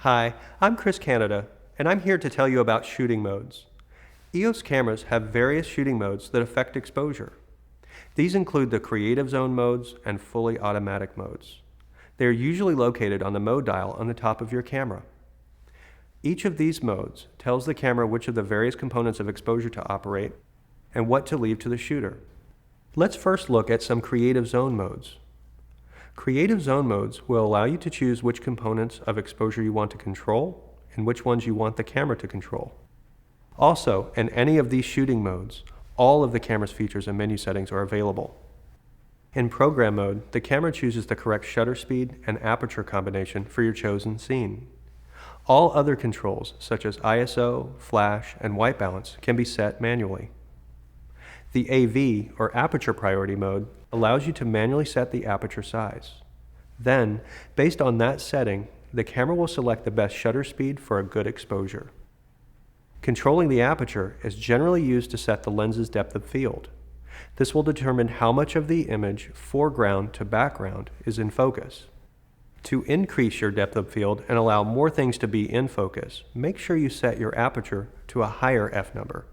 Hi, I'm Chris Canada, and I'm here to tell you about shooting modes. EOS cameras have various shooting modes that affect exposure. These include the creative zone modes and fully automatic modes. They are usually located on the mode dial on the top of your camera. Each of these modes tells the camera which of the various components of exposure to operate and what to leave to the shooter. Let's first look at some creative zone modes. Creative zone modes will allow you to choose which components of exposure you want to control and which ones you want the camera to control. Also, in any of these shooting modes, all of the camera's features and menu settings are available. In program mode, the camera chooses the correct shutter speed and aperture combination for your chosen scene. All other controls, such as ISO, flash, and white balance, can be set manually. The AV, or aperture priority mode, allows you to manually set the aperture size. Then, based on that setting, the camera will select the best shutter speed for a good exposure. Controlling the aperture is generally used to set the lens's depth of field. This will determine how much of the image, foreground to background, is in focus. To increase your depth of field and allow more things to be in focus, make sure you set your aperture to a higher f number.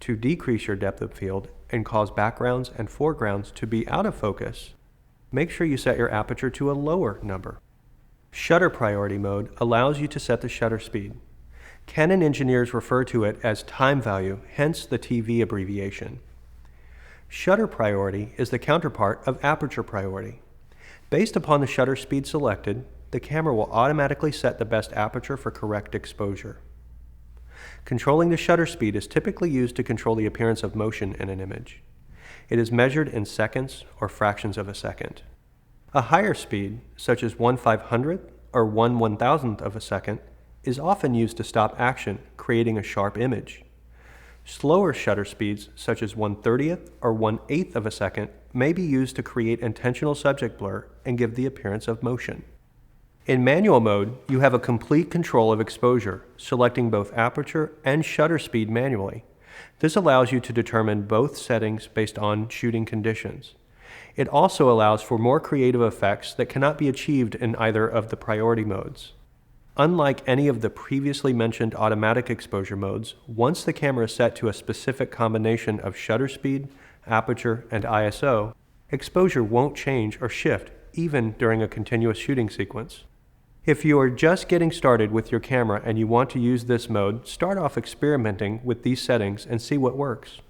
To decrease your depth of field and cause backgrounds and foregrounds to be out of focus, make sure you set your aperture to a lower number. Shutter priority mode allows you to set the shutter speed. Canon engineers refer to it as time value, hence the TV abbreviation. Shutter priority is the counterpart of aperture priority. Based upon the shutter speed selected, the camera will automatically set the best aperture for correct exposure. Controlling the shutter speed is typically used to control the appearance of motion in an image. It is measured in seconds or fractions of a second. A higher speed, such as 1/500th or 1/1000th of a second, is often used to stop action, creating a sharp image. Slower shutter speeds, such as 1/30th or 1/8th of a second, may be used to create intentional subject blur and give the appearance of motion. In manual mode, you have a complete control of exposure, selecting both aperture and shutter speed manually. This allows you to determine both settings based on shooting conditions. It also allows for more creative effects that cannot be achieved in either of the priority modes. Unlike any of the previously mentioned automatic exposure modes, once the camera is set to a specific combination of shutter speed, aperture, and ISO, exposure won't change or shift even during a continuous shooting sequence. If you are just getting started with your camera and you want to use this mode, start off experimenting with these settings and see what works.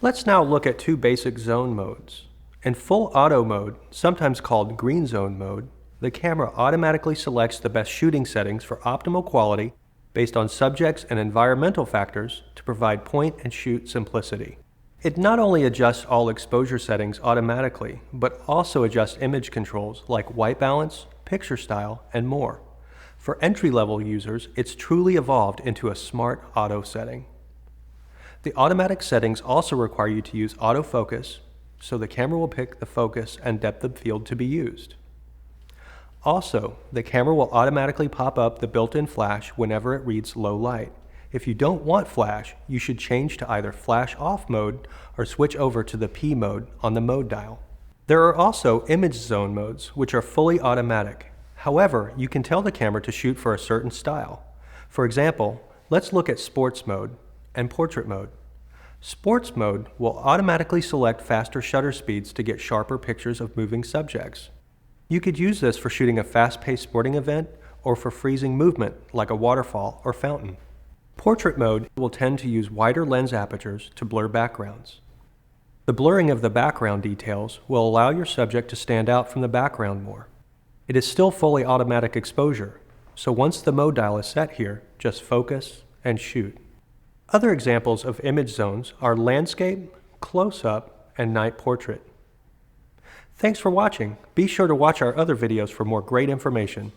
Let's now look at two basic zone modes. In full auto mode, sometimes called green zone mode, the camera automatically selects the best shooting settings for optimal quality based on subjects and environmental factors to provide point and shoot simplicity. It not only adjusts all exposure settings automatically, but also adjusts image controls like white balance, picture style, and more. For entry-level users, it's truly evolved into a smart auto setting. The automatic settings also require you to use autofocus, so the camera will pick the focus and depth of field to be used. Also, the camera will automatically pop up the built-in flash whenever it reads low light. If you don't want flash, you should change to either flash off mode or switch over to the P mode on the mode dial. There are also image zone modes, which are fully automatic. However, you can tell the camera to shoot for a certain style. For example, let's look at sports mode and portrait mode. Sports mode will automatically select faster shutter speeds to get sharper pictures of moving subjects. You could use this for shooting a fast-paced sporting event or for freezing movement like a waterfall or fountain. Portrait mode will tend to use wider lens apertures to blur backgrounds. The blurring of the background details will allow your subject to stand out from the background more. It is still fully automatic exposure, so once the mode dial is set here, just focus and shoot. Other examples of image zones are landscape, close-up, and night portrait. Thanks for watching. Be sure to watch our other videos for more great information.